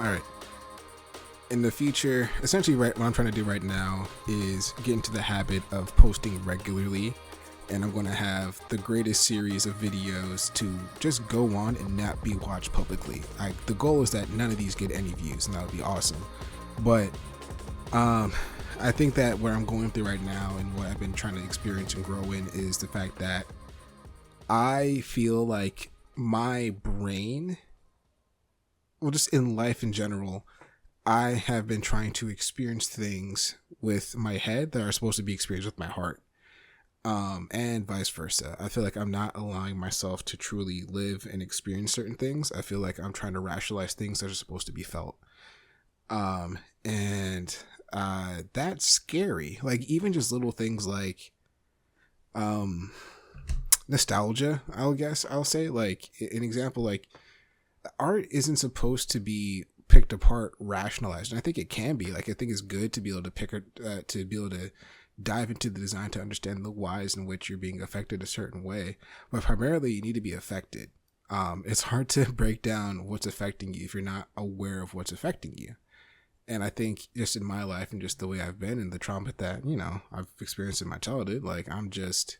All right. In the future, essentially, right, what I'm trying to do right now is get into the habit of posting regularly, and I'm going to have the greatest series of videos to just go on and not be watched publicly. The goal is that none of these get any views, and that would be awesome. But I think that where I'm going through right now and what I've been trying to experience and grow in is the fact that I feel like my brain, well, just in life in general, I have been trying to experience things with my head that are supposed to be experienced with my heart, and vice versa. I feel like I'm not allowing myself to truly live and experience certain things. I feel like I'm trying to rationalize things that are supposed to be felt. And that's scary. Like, even just little things like nostalgia, I'll say, like an example, like art isn't supposed to be picked apart, rationalized, and I think it can be. Like, I think it's good to be able to to be able to dive into the design to understand the whys in which you're being affected a certain way, but primarily you need to be affected. It's hard to break down what's affecting you if you're not aware of what's affecting you. And I think just in my life and just the way I've been and the trauma that, I've experienced in my childhood, like, I'm just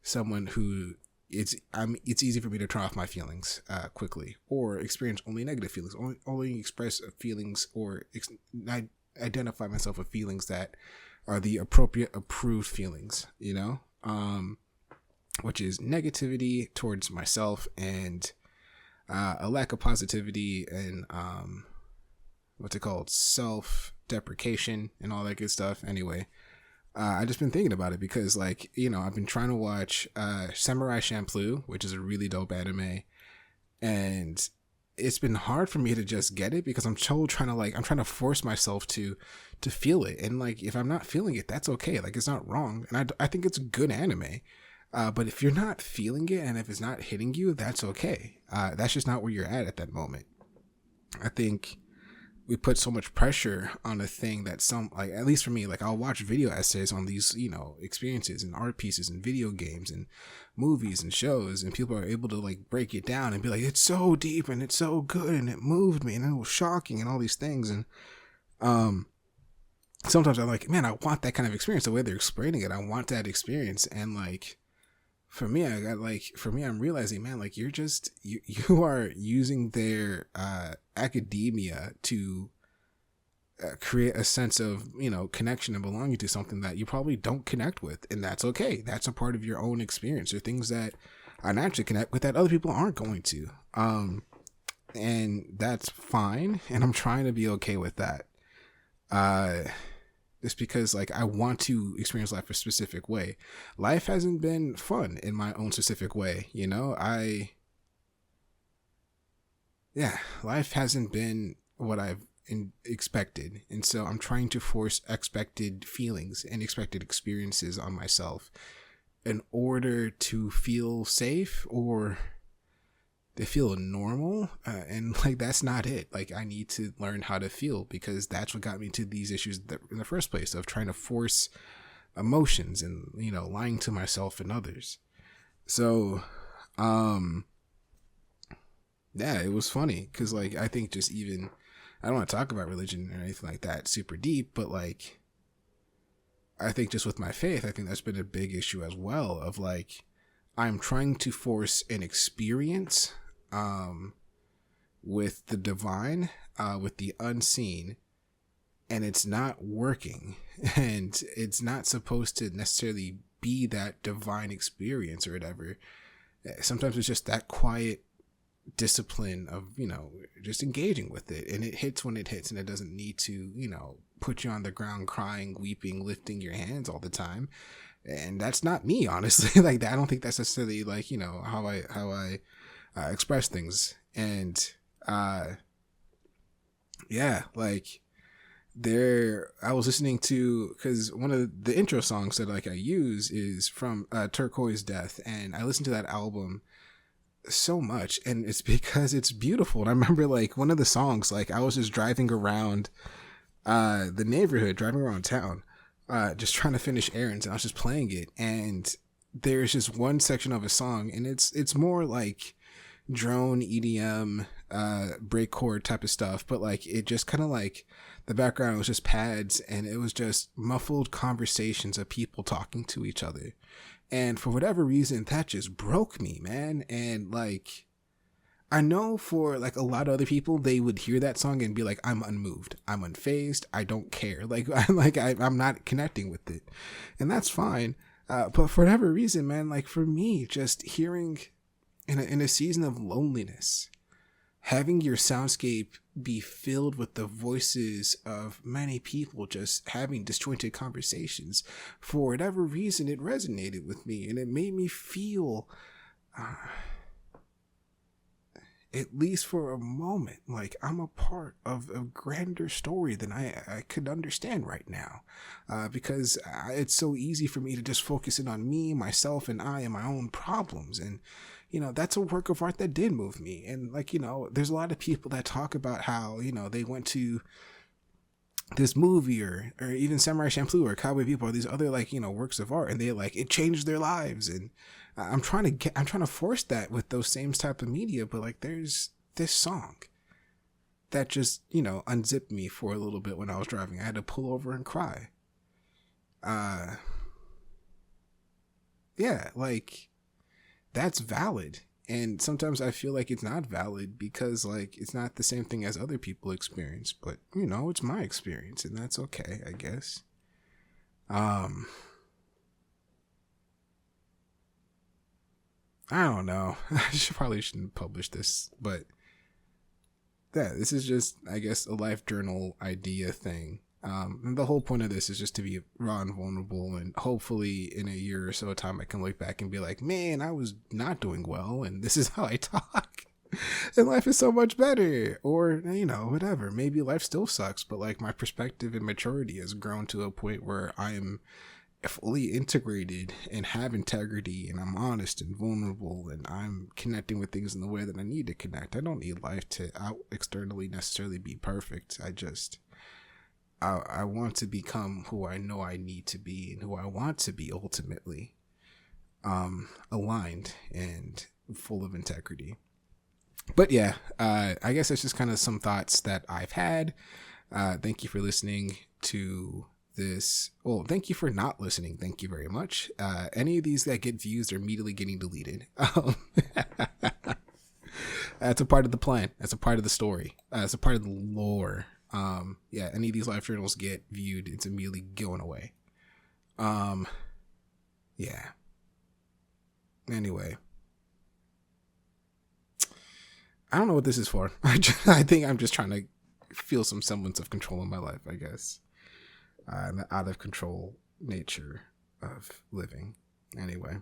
someone who it's easy for me to turn off my feelings quickly, or experience only negative feelings, only express feelings, or identify myself with feelings that are the appropriate approved feelings, which is negativity towards myself and a lack of positivity and what's it called, self-deprecation and all that good stuff. Anyway, I just been thinking about it because, like, I've been trying to watch Samurai Champloo, which is a really dope anime, and it's been hard for me to just get it because I'm trying to force myself to feel it, and like, if I'm not feeling it, that's okay. Like, it's not wrong, and I think it's a good anime. But if you're not feeling it and if it's not hitting you, that's okay. That's just not where you're at that moment. I think we put so much pressure on a thing that at least for me, like, I'll watch video essays on these, experiences and art pieces and video games and movies and shows, and people are able to, like, break it down and be like, it's so deep and it's so good and it moved me and it was shocking and all these things. And sometimes I'm like, man, I want that kind of experience. The way they're explaining it, I want that experience. And like, for me, I'm realizing, man, like, you are using their academia to create a sense of, connection and belonging to something that you probably don't connect with. And that's okay. That's a part of your own experience. There are things that I naturally connect with that other people aren't going to. And that's fine. And I'm trying to be okay with that. Just because, like, I want to experience life a specific way. Life hasn't been fun in my own specific way, life hasn't been what I've expected. And so I'm trying to force expected feelings and expected experiences on myself in order to feel safe or they feel normal, and like, that's not it. Like, I need to learn how to feel, because that's what got me to these issues in the first place, of trying to force emotions and lying to myself and others. So it was funny because, like, I think just even, I don't want to talk about religion or anything like that super deep, but like, I think just with my faith, I think that's been a big issue as well, of like, I'm trying to force an experience with the divine, with the unseen, and it's not working, and it's not supposed to necessarily be that divine experience or whatever. Sometimes it's just that quiet discipline of, just engaging with it, and it hits when it hits, and it doesn't need to, put you on the ground crying, weeping, lifting your hands all the time. And that's not me, honestly. Like, I don't think that's necessarily, like, how I express things. And like, I was listening to, because one of the intro songs that, like, I use is from Turquoise Death, and I listened to that album so much, and it's because it's beautiful. And I remember, like, one of the songs, like, I was just driving around the neighborhood, driving around town, just trying to finish errands, and I was just playing it, and there's just one section of a song, and it's more like drone EDM, break chord type of stuff, but like it just kind of like the background was just pads and it was just muffled conversations of people talking to each other. And for whatever reason, that just broke me, man. And like, I know for like a lot of other people, they would hear that song and be like, I'm unmoved, I'm unfazed, I don't care. Like, I'm not connecting with it. And that's fine. But for whatever reason, man, like for me, just hearing in a season of loneliness, having your soundscape be filled with the voices of many people just having disjointed conversations, for whatever reason, it resonated with me and it made me feel, at least for a moment, like I'm a part of a grander story than I could understand right now. Because it's so easy for me to just focus in on me, myself, and I and my own problems. And, you know, that's a work of art that did move me. And like, you know, there's a lot of people that talk about how, you know, they went to this movie or even Samurai Champloo or Cowboy Bebop or these other like, you know, works of art, and they like, it changed their lives. And I'm trying to force that with those same type of media, but like there's this song that just, you know, unzipped me for a little bit when I was driving. I had to pull over and cry. Yeah, like that's valid. And sometimes I feel like it's not valid because like it's not the same thing as other people experience, but you know, it's my experience and that's okay, I guess. I don't know. Probably shouldn't publish this, but yeah, this is just, I guess, a life journal idea thing. And the whole point of this is just to be raw and vulnerable, and hopefully in a year or so time I can look back and be like, man, I was not doing well and this is how I talk. And life is so much better. Or, you know, whatever. Maybe life still sucks, but like my perspective and maturity has grown to a point where I am fully integrated and have integrity and I'm honest and vulnerable and I'm connecting with things in the way that I need to connect. I don't need life to out externally necessarily be perfect. I want to become who I know I need to be and who I want to be ultimately, aligned and full of integrity. But yeah, I guess that's just kind of some thoughts that I've had. Thank you for listening to this. Well, thank you for not listening. Thank you very much. Any of these that get views are immediately getting deleted. That's a part of the plan. That's a part of the story. It's a part of the lore. Yeah, any of these live journals get viewed, it's immediately going away. Yeah. Anyway. I don't know what this is for. I think I'm just trying to feel some semblance of control in my life, I guess. The out of control nature of living. Anyway.